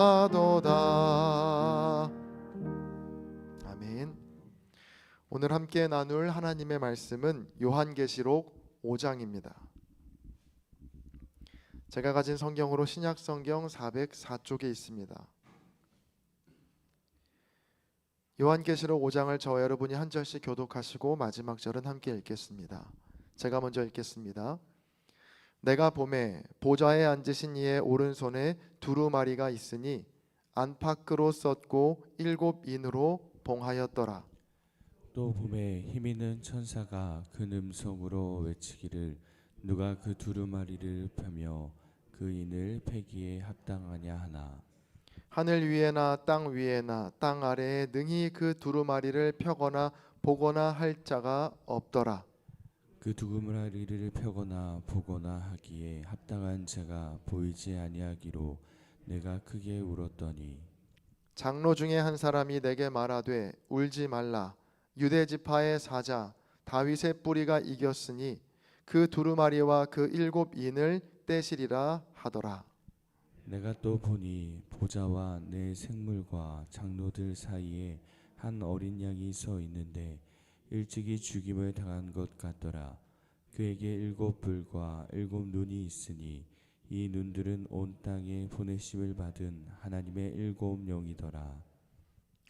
하도다. 아멘. 오늘 함께 나눌 하나님의 말씀은 요한계시록 5장입니다. 제가 가진 성경으로 신약성경 404쪽에 있습니다. 요한계시록 5장을 저와 여러분이 한 절씩 교독하시고 마지막 절은 함께 읽겠습니다. 제가 먼저 읽겠습니다. 내가 보매 보좌에 앉으신 이의 오른손에 두루마리가 있으니 안팎으로 썼고 7인으로 봉하였더라. 또 보매 힘있는 천사가 큰 음성으로 외치기를 누가 그 두루마리를 펴며 그 인을 패기에 합당하냐 하나. 하늘 위에나 땅 위에나 땅 아래에 능히 그 두루마리를 펴거나 보거나 할 자가 없더라. 그 두루마리를 펴거나 보거나 하기에 합당한 자가 보이지 아니하기로 내가 크게 울었더니 장로 중에 한 사람이 내게 말하되 울지 말라. 유대 지파의 사자 다윗의 뿌리가 이겼으니 그 두루마리와 그 7인을 떼시리라 하더라. 내가 또 보니 보좌와 내 생물과 장로들 사이에 한 어린 양이 서 있는데 일찍이 죽임을 당한 것 같더라. 그에게 7불과 7눈이 있으니 이 눈들은 온 땅에 보내심을 받은 하나님의 7영이더라.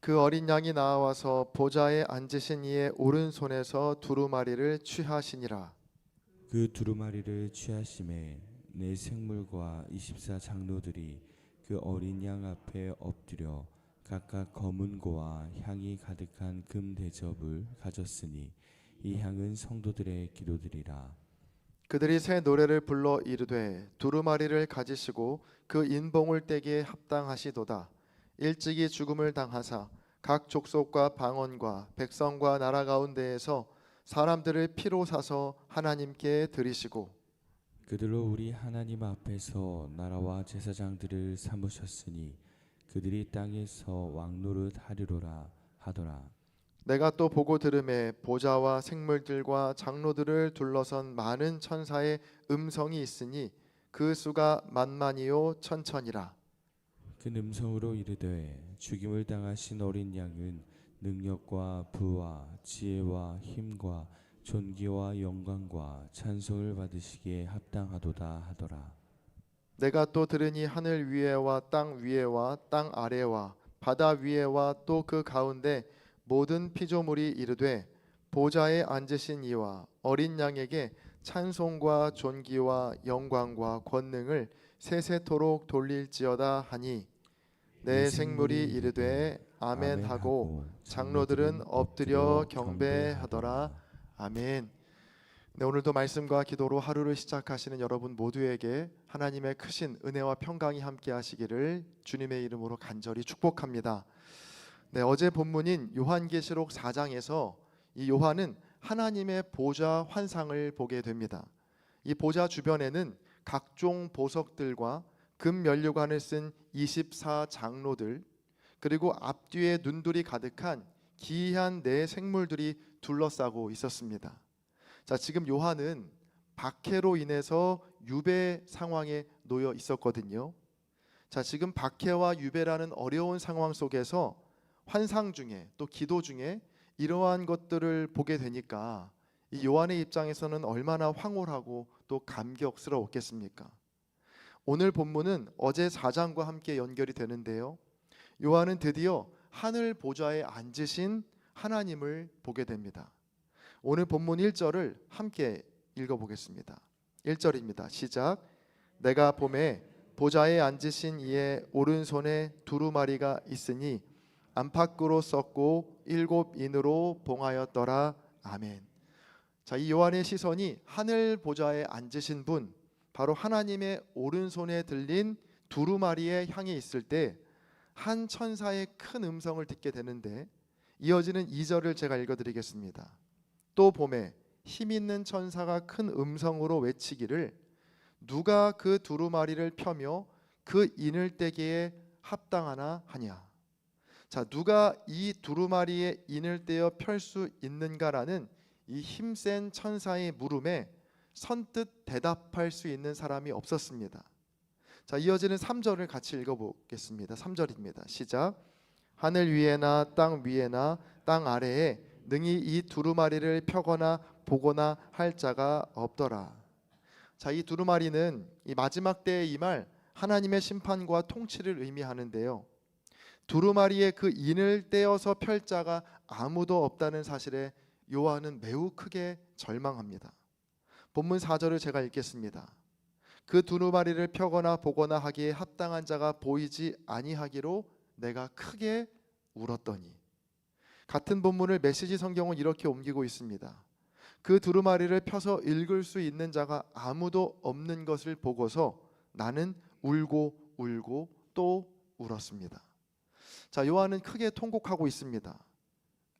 그 어린 양이 나와서 보좌에 앉으신 이의 오른손에서 두루마리를 취하시니라. 그 두루마리를 취하심에 내 생물과 24 장로들이 그 어린 양 앞에 엎드려 각각 검은 고와 향이 가득한 금 대접을 가졌으니 이 향은 성도들의 기도들이라. 그들이 새 노래를 불러 이르되 두루마리를 가지시고 그 인봉을 떼기에 합당하시도다. 일찍이 죽음을 당하사 각 족속과 방언과 백성과 나라 가운데에서 사람들을 피로 사서 하나님께 드리시고 그들로 우리 하나님 앞에서 나라와 제사장들을 삼으셨으니 그들이 땅에서 왕노릇 하리로라 하더라. 내가 또 보고 들음에 보좌와 생물들과 장로들을 둘러선 많은 천사의 음성이 있으니 그 수가 만만이요 천천이라. 그 음성으로 이르되 죽임을 당하신 어린 양은 능력과 부와 지혜와 힘과 존귀와 영광과 찬송을 받으시기에 합당하도다 하더라. 내가 또 들으니 하늘 위에와 땅 위에와 땅 아래와 바다 위에와 또 그 가운데 모든 피조물이 이르되 보좌에 앉으신 이와 어린 양에게 찬송과 존귀와 영광과 권능을 세세토록 돌릴지어다 하니 내 생물이 이르되 아멘 하고 장로들은 엎드려 경배하더라. 아멘. 네, 오늘도 말씀과 기도로 하루를 시작하시는 여러분 모두에게 하나님의 크신 은혜와 평강이 함께 하시기를 주님의 이름으로 간절히 축복합니다. 네, 어제 본문인 요한계시록 4장에서 이 요한은 하나님의 보좌 환상을 보게 됩니다. 이 보좌 주변에는 각종 보석들과 금 면류관을 쓴 24 장로들, 그리고 앞뒤에 눈들이 가득한 기이한 네 생물들이 둘러싸고 있었습니다. 자, 지금 요한은 박해로 인해서 유배 상황에 놓여 있었거든요. 자, 지금 박해와 유배라는 어려운 상황 속에서 환상 중에 또 기도 중에 이러한 것들을 보게 되니까 이 요한의 입장에서는 얼마나 황홀하고 또 감격스러웠겠습니까? 오늘 본문은 어제 4장과 함께 연결이 되는데요. 요한은 드디어 하늘 보좌에 앉으신 하나님을 보게 됩니다. 오늘 본문 1절을 함께 읽어보겠습니다. 1절입니다. 시작. 내가 보매 보좌에 앉으신 이의 오른손에 두루마리가 있으니 안팎으로 썼고 7인으로 봉하였더라. 아멘. 자, 이 요한의 시선이 하늘 보좌에 앉으신 분, 바로 하나님의 오른손에 들린 두루마리의 향이 있을 때 한 천사의 큰 음성을 듣게 되는데, 이어지는 2절을 제가 읽어드리겠습니다. 또 보매 힘있는 천사가 큰 음성으로 외치기를 누가 그 두루마리를 펴며 그 인을 떼기에 합당하나 하냐. 자, 누가 이 두루마리의 인을 떼어 펼 수 있는가라는 이 힘센 천사의 물음에 선뜻 대답할 수 있는 사람이 없었습니다. 자, 이어지는 3절을 같이 읽어보겠습니다. 3절입니다. 시작. 하늘 위에나 땅 위에나 땅 아래에 능히 이 두루마리를 펴거나 보거나 할 자가 없더라. 자, 이 두루마리는 이 마지막 때에 임할 하나님의 심판과 통치를 의미하는데요. 두루마리의 그 인을 떼어서 펼 자가 아무도 없다는 사실에 요한은 매우 크게 절망합니다. 본문 4절을 제가 읽겠습니다. 그 두루마리를 펴거나 보거나 하기에 합당한 자가 보이지 아니하기로 내가 크게 울었더니. 같은 본문을 메시지 성경은 이렇게 옮기고 있습니다. 그 두루마리를 펴서 읽을 수 있는 자가 아무도 없는 것을 보고서 나는 울고 울고 또 울었습니다. 자, 요한은 크게 통곡하고 있습니다.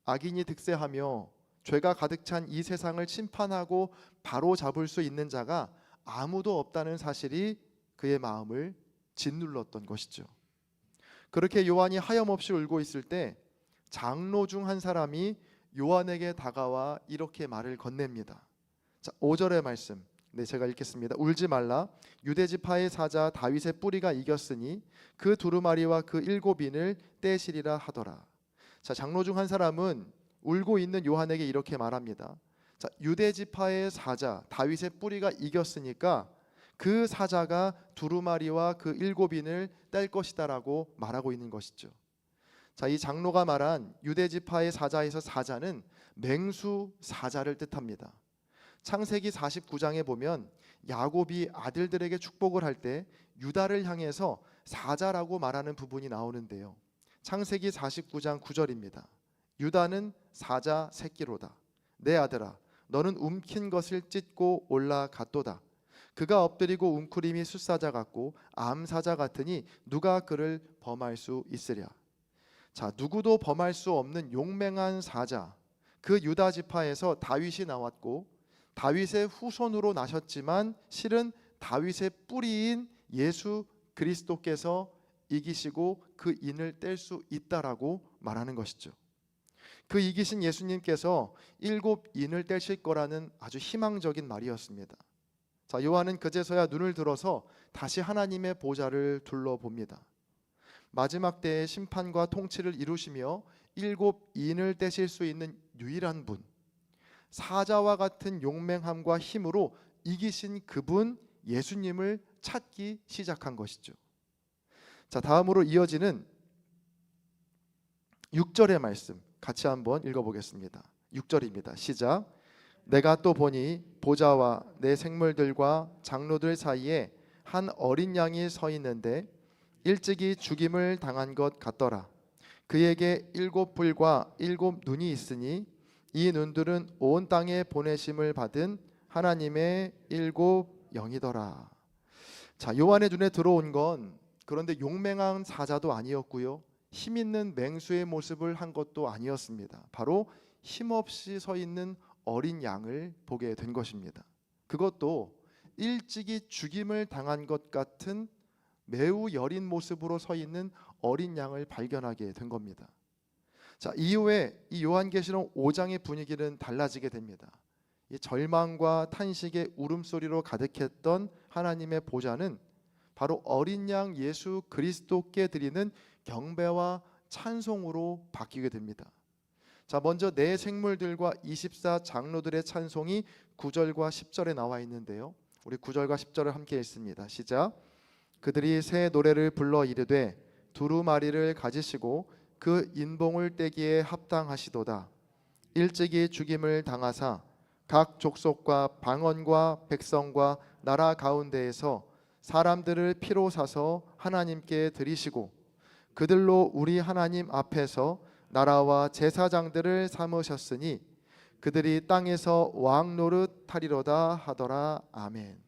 악인이 득세하며 죄가 가득 찬 이 세상을 심판하고 바로 잡을 수 있는 자가 아무도 없다는 사실이 그의 마음을 짓눌렀던 것이죠. 그렇게 요한이 하염없이 울고 있을 때 장로 중 한 사람이 요한에게 다가와 이렇게 말을 건넵니다. 자, 5절의 말씀. 네, 제가 읽겠습니다. 울지 말라. 유대 지파의 사자 다윗의 뿌리가 이겼으니 그 두루마리와 그 7인을 떼시리라 하더라. 자, 장로 중 한 사람은 울고 있는 요한에게 이렇게 말합니다. 자, 유대 지파의 사자 다윗의 뿌리가 이겼으니까 그 사자가 두루마리와 그 7인을 뗄 것이다라고 말하고 있는 것이죠. 자, 이 장로가 말한 유대 지파의 사자에서 사자는 맹수 사자를 뜻합니다. 창세기 49장에 보면 야곱이 아들들에게 축복을 할 때 유다를 향해서 사자라고 말하는 부분이 나오는데요. 창세기 49장 9절입니다. 유다는 사자 새끼로다. 내 아들아, 너는 움킨 것을 찢고 올라갔도다. 그가 엎드리고 웅크림이 숫사자 같고 암사자 같으니 누가 그를 범할 수 있으랴. 자, 누구도 범할 수 없는 용맹한 사자, 그 유다 지파에서 다윗이 나왔고 다윗의 후손으로 나셨지만 실은 다윗의 뿌리인 예수 그리스도께서 이기시고 그 인을 뗄 수 있다라고 말하는 것이죠. 그 이기신 예수님께서 7인을 떼실 거라는 아주 희망적인 말이었습니다. 자, 요한은 그제서야 눈을 들어서 다시 하나님의 보좌를 둘러봅니다. 마지막 때의 심판과 통치를 이루시며 7인을 떼실 수 있는 유일한 분, 사자와 같은 용맹함과 힘으로 이기신 그분 예수님을 찾기 시작한 것이죠. 자, 다음으로 이어지는 6절의 말씀 같이 한번 읽어보겠습니다. 6절입니다. 시작. 내가 또 보니 보좌와 내 생물들과 장로들 사이에 한 어린 양이 서 있는데 일찍이 죽임을 당한 것 같더라. 그에게 7불과 7눈이 있으니 이 눈들은 온 땅에 보내심을 받은 하나님의 7영이더라. 자, 요한의 눈에 들어온 건 그런데 용맹한 사자도 아니었고요, 힘 있는 맹수의 모습을 한 것도 아니었습니다. 바로 힘없이 서 있는 어린 양을 보게 된 것입니다. 그것도 일찍이 죽임을 당한 것 같은 매우 여린 모습으로 서 있는 어린 양을 발견하게 된 겁니다. 자, 이후에 이 요한계시록 5장의 분위기는 달라지게 됩니다. 이 절망과 탄식의 울음소리로 가득했던 하나님의 보좌는 바로 어린 양 예수 그리스도께 드리는 경배와 찬송으로 바뀌게 됩니다. 자, 먼저 내 생물들과 24 장로들의 찬송이 9절과 10절에 나와 있는데요. 우리 9절과 10절을 함께 읽습니다. 시작. 그들이 새 노래를 불러 이르되 두루마리를 가지시고 그 인봉을 떼기에 합당하시도다. 일찍이 죽임을 당하사 각 족속과 방언과 백성과 나라 가운데에서 사람들을 피로 사서 하나님께 드리시고 그들로 우리 하나님 앞에서 나라와 제사장들을 삼으셨으니 그들이 땅에서 왕 노릇 하리로다 하더라. 아멘.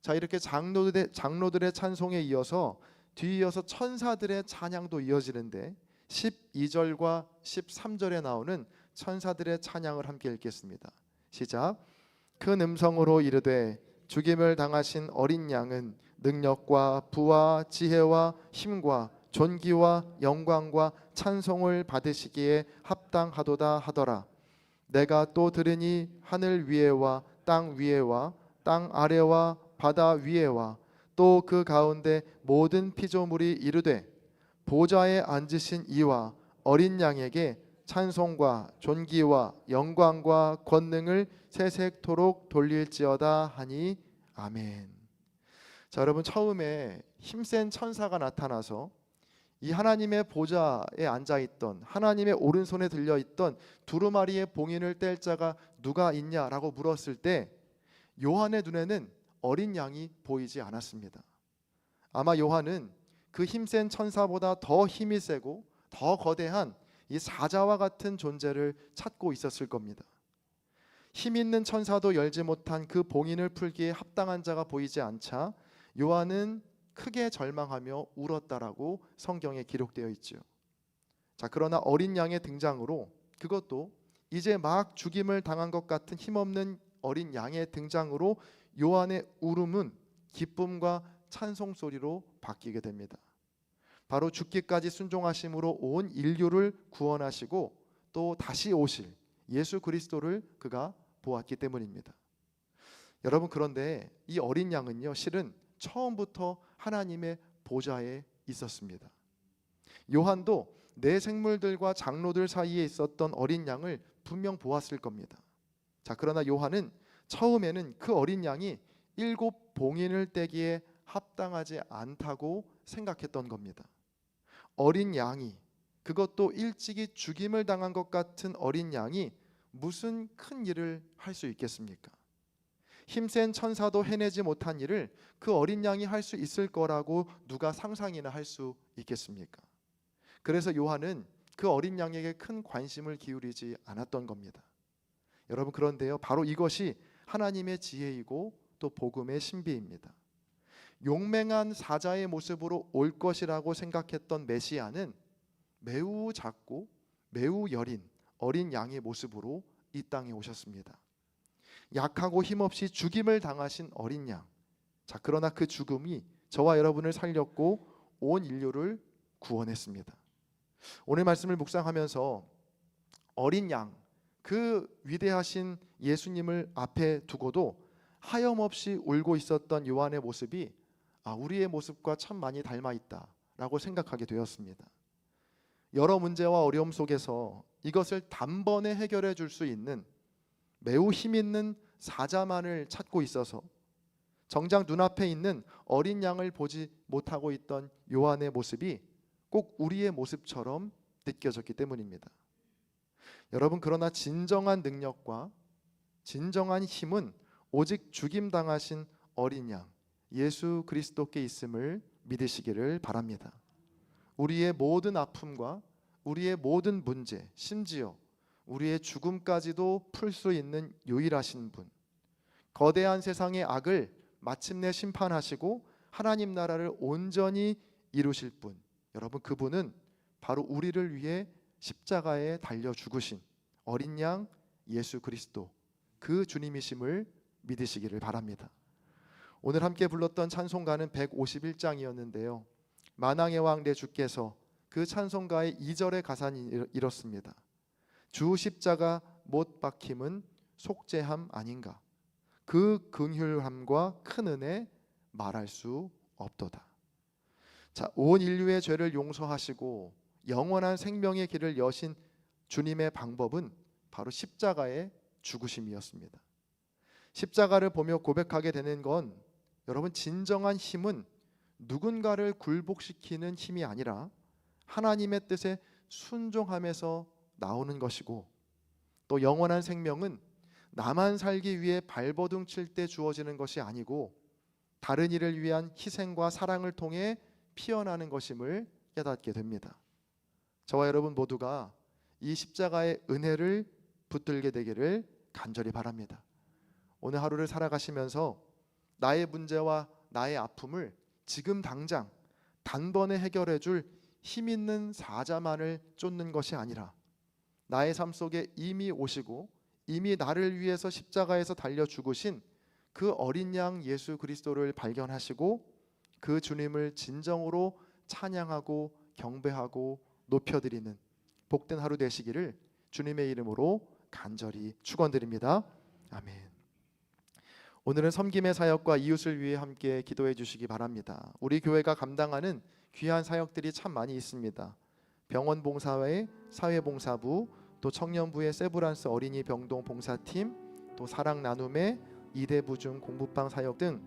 자, 이렇게 장로들의 찬송에 이어서 뒤이어서 천사들의 찬양도 이어지는데 12절과 13절에 나오는 천사들의 찬양을 함께 읽겠습니다. 시작. 큰 음성으로 이르되 죽임을 당하신 어린 양은 능력과 부와 지혜와 힘과 존귀와 영광과 찬송을 받으시기에 합당하도다 하더라. 내가 또 들으니 하늘 위에와 땅 위에와 땅 아래와 바다 위에와 또 그 가운데 모든 피조물이 이르되 보좌에 앉으신 이와 어린 양에게 찬송과 존귀와 영광과 권능을 세세토록 돌릴지어다 하니 아멘. 자, 여러분, 처음에 힘센 천사가 나타나서 이 하나님의 보좌에 앉아있던, 하나님의 오른손에 들려있던 두루마리의 봉인을 뗄 자가 누가 있냐라고 물었을 때 요한의 눈에는 어린 양이 보이지 않았습니다. 아마 요한은 그 힘센 천사보다 더 힘이 세고 더 거대한 이 사자와 같은 존재를 찾고 있었을 겁니다. 힘 있는 천사도 열지 못한 그 봉인을 풀기에 합당한 자가 보이지 않자 요한은 크게 절망하며 울었다라고 성경에 기록되어 있죠. 자, 그러나 어린 양의 등장으로, 그것도 이제 막 죽임을 당한 것 같은 힘없는 어린 양의 등장으로 요한의 울음은 기쁨과 찬송 소리로 바뀌게 됩니다. 바로 죽기까지 순종하심으로 온 인류를 구원하시고 또 다시 오실 예수 그리스도를 그가 보았기 때문입니다. 여러분, 그런데 이 어린 양은요, 실은 처음부터 하나님의 보좌에 있었습니다. 요한도 내 생물들과 장로들 사이에 있었던 어린 양을 분명 보았을 겁니다. 자, 그러나 요한은 처음에는 그 어린 양이 7 봉인을 떼기에 합당하지 않다고 생각했던 겁니다. 어린 양이, 그것도 일찍이 죽임을 당한 것 같은 어린 양이 무슨 큰 일을 할 수 있겠습니까? 힘센 천사도 해내지 못한 일을 그 어린 양이 할 수 있을 거라고 누가 상상이나 할 수 있겠습니까? 그래서 요한은 그 어린 양에게 큰 관심을 기울이지 않았던 겁니다. 여러분, 그런데요, 바로 이것이 하나님의 지혜이고 또 복음의 신비입니다. 용맹한 사자의 모습으로 올 것이라고 생각했던 메시아는 매우 작고 매우 여린 어린 양의 모습으로 이 땅에 오셨습니다. 약하고 힘없이 죽임을 당하신 어린 양. 자, 그러나 그 죽음이 저와 여러분을 살렸고 온 인류를 구원했습니다. 오늘 말씀을 묵상하면서 어린 양, 그 위대하신 예수님을 앞에 두고도 하염없이 울고 있었던 요한의 모습이 우리의 모습과 참 많이 닮아 있다라고 생각하게 되었습니다. 여러 문제와 어려움 속에서 이것을 단번에 해결해 줄 수 있는 매우 힘 있는 사자만을 찾고 있어서 정작 눈앞에 있는 어린 양을 보지 못하고 있던 요한의 모습이 꼭 우리의 모습처럼 느껴졌기 때문입니다. 여러분, 그러나 진정한 능력과 진정한 힘은 오직 죽임당하신 어린 양 예수 그리스도께 있음을 믿으시기를 바랍니다. 우리의 모든 아픔과 우리의 모든 문제, 심지어 우리의 죽음까지도 풀 수 있는 유일하신 분, 거대한 세상의 악을 마침내 심판하시고 하나님 나라를 온전히 이루실 분, 여러분, 그분은 바로 우리를 위해 십자가에 달려 죽으신 어린 양 예수 그리스도, 그 주님이심을 믿으시기를 바랍니다. 오늘 함께 불렀던 찬송가는 151장이었는데요 만왕의 왕 내 주께서, 그 찬송가의 2절의 가사는 이렇습니다. 주 십자가 못 박힘은 속죄함 아닌가, 그 긍휼함과 큰 은혜 말할 수 없도다. 자, 온 인류의 죄를 용서하시고 영원한 생명의 길을 여신 주님의 방법은 바로 십자가의 죽으심이었습니다. 십자가를 보며 고백하게 되는 건, 여러분, 진정한 힘은 누군가를 굴복시키는 힘이 아니라 하나님의 뜻에 순종함에서 나오는 것이고, 또 영원한 생명은 나만 살기 위해 발버둥 칠 때 주어지는 것이 아니고 다른 이를 위한 희생과 사랑을 통해 피어나는 것임을 깨닫게 됩니다. 저와 여러분 모두가 이 십자가의 은혜를 붙들게 되기를 간절히 바랍니다. 오늘 하루를 살아가시면서 나의 문제와 나의 아픔을 지금 당장 단번에 해결해 줄 힘 있는 사자만을 쫓는 것이 아니라 나의 삶 속에 이미 오시고 이미 나를 위해서 십자가에서 달려 죽으신 그 어린 양 예수 그리스도를 발견하시고 그 주님을 진정으로 찬양하고 경배하고 높여드리는 복된 하루 되시기를 주님의 이름으로 간절히 축원드립니다. 아멘. 오늘은 섬김의 사역과 이웃을 위해 함께 기도해 주시기 바랍니다. 우리 교회가 감당하는 귀한 사역들이 참 많이 있습니다. 병원 봉사회, 사회봉사부, 또 청년부의 세브란스 어린이 병동 봉사팀, 또 사랑 나눔회, 이대부중 공부방 사역 등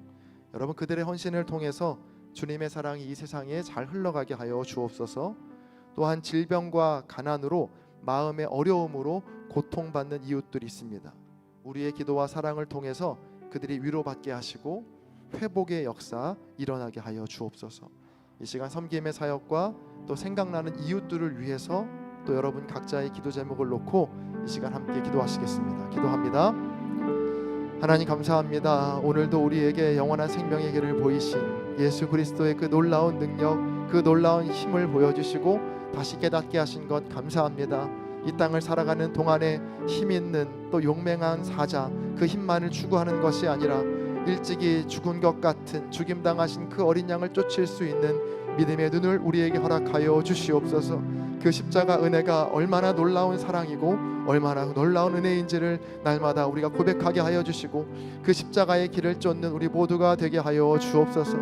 여러분 그들의 헌신을 통해서 주님의 사랑이 이 세상에 잘 흘러가게 하여 주옵소서. 또한 질병과 가난으로 마음의 어려움으로 고통받는 이웃들이 있습니다. 우리의 기도와 사랑을 통해서 그들이 위로받게 하시고 회복의 역사 일어나게 하여 주옵소서. 이 시간 섬김의 사역과 또 생각나는 이웃들을 위해서 또 여러분 각자의 기도 제목을 놓고 이 시간 함께 기도하시겠습니다. 기도합니다. 하나님 감사합니다. 오늘도 우리에게 영원한 생명의 길을 보이신 예수 그리스도의 그 놀라운 능력, 그 놀라운 힘을 보여주시고 다시 깨닫게 하신 것 감사합니다. 이 땅을 살아가는 동안에 힘 있는 또 용맹한 사자, 그 힘만을 추구하는 것이 아니라 일찍이 죽은 것 같은 죽임당하신 그 어린 양을 쫓을 수 있는 믿음의 눈을 우리에게 허락하여 주시옵소서. 그 십자가 은혜가 얼마나 놀라운 사랑이고 얼마나 놀라운 은혜인지를 날마다 우리가 고백하게 하여 주시고 그 십자가의 길을 쫓는 우리 모두가 되게 하여 주옵소서.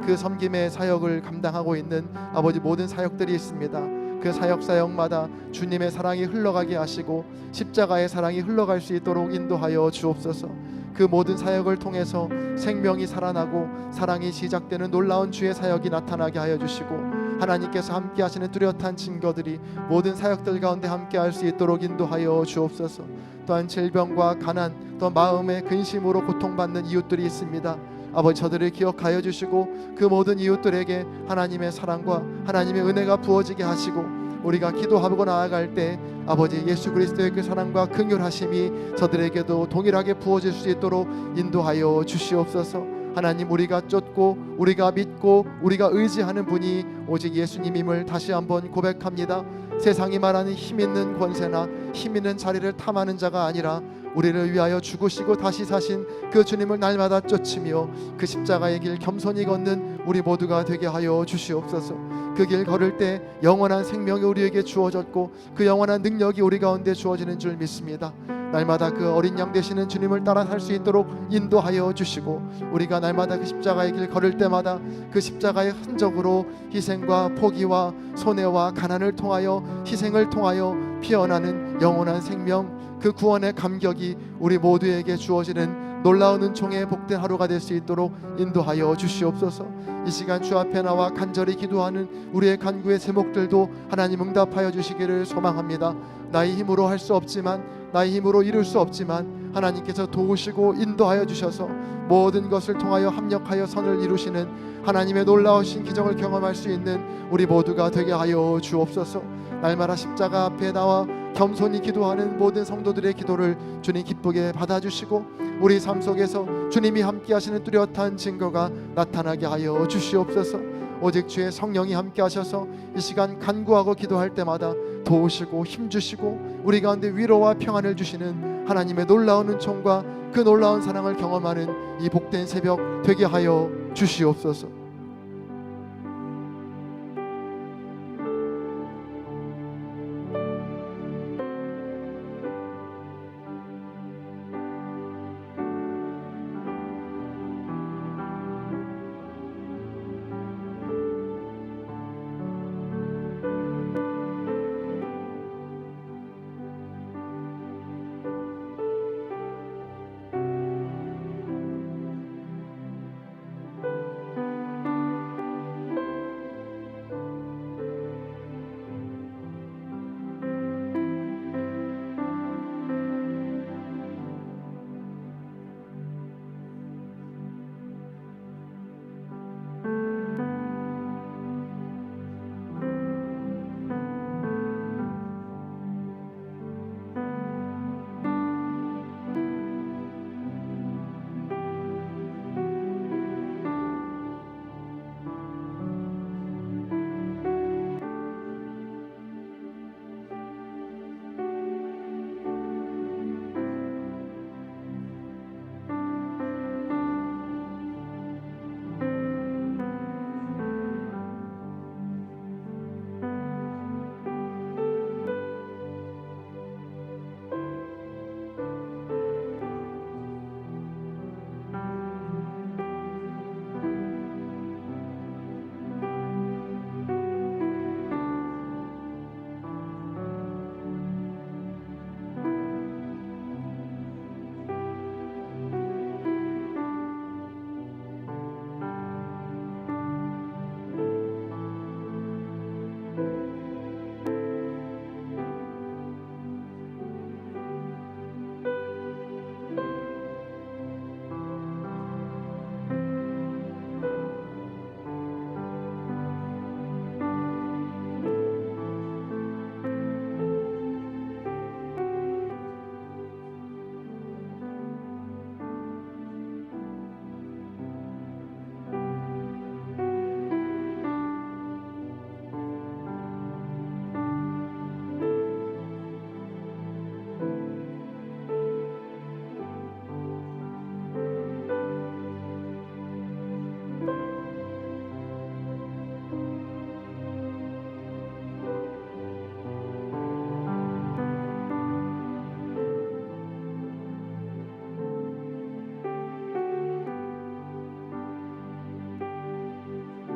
그 섬김의 사역을 감당하고 있는 아버지 모든 사역들이 있습니다. 그 사역마다 주님의 사랑이 흘러가게 하시고 십자가의 사랑이 흘러갈 수 있도록 인도하여 주옵소서. 그 모든 사역을 통해서 생명이 살아나고 사랑이 시작되는 놀라운 주의 사역이 나타나게 하여 주시고 하나님께서 함께 하시는 뚜렷한 증거들이 모든 사역들 가운데 함께 할 수 있도록 인도하여 주옵소서. 또한 질병과 가난, 또 마음의 근심으로 고통받는 이웃들이 있습니다. 아버지 저들을 기억하여 주시고 그 모든 이웃들에게 하나님의 사랑과 하나님의 은혜가 부어지게 하시고 우리가 기도하고 나아갈 때 아버지 예수 그리스도의 그 사랑과 긍휼하심이 저들에게도 동일하게 부어질 수 있도록 인도하여 주시옵소서. 하나님 우리가 쫓고 우리가 믿고 우리가 의지하는 분이 오직 예수님임을 다시 한번 고백합니다. 세상이 말하는 힘 있는 권세나 힘 있는 자리를 탐하는 자가 아니라 우리를 위하여 죽으시고 다시 사신 그 주님을 날마다 쫓으며 그 십자가의 길 겸손히 걷는 우리 모두가 되게 하여 주시옵소서. 그 길 걸을 때 영원한 생명이 우리에게 주어졌고 그 영원한 능력이 우리 가운데 주어지는 줄 믿습니다. 날마다 그 어린 양 되시는 주님을 따라 살 수 있도록 인도하여 주시고 우리가 날마다 그 십자가의 길 걸을 때마다 그 십자가의 흔적으로 희생과 포기와 손해와 가난을 통하여 희생을 통하여 피어나는 영원한 생명, 그 구원의 감격이 우리 모두에게 주어지는 놀라운 은총의 복된 하루가 될 수 있도록 인도하여 주시옵소서. 이 시간 주 앞에 나와 간절히 기도하는 우리의 간구의 제목들도 하나님 응답하여 주시기를 소망합니다. 나의 힘으로 할 수 없지만 나의 힘으로 이룰 수 없지만 하나님께서 도우시고 인도하여 주셔서 모든 것을 통하여 합력하여 선을 이루시는 하나님의 놀라우신 기적을 경험할 수 있는 우리 모두가 되게 하여 주옵소서. 날마다 십자가 앞에 나와 겸손히 기도하는 모든 성도들의 기도를 주님 기쁘게 받아주시고 우리 삶 속에서 주님이 함께 하시는 뚜렷한 증거가 나타나게 하여 주시옵소서. 오직 주의 성령이 함께 하셔서 이 시간 간구하고 기도할 때마다 도우시고 힘주시고 우리 가운데 위로와 평안을 주시는 하나님의 놀라운 은총과 그 놀라운 사랑을 경험하는 이 복된 새벽 되게 하여 주시옵소서.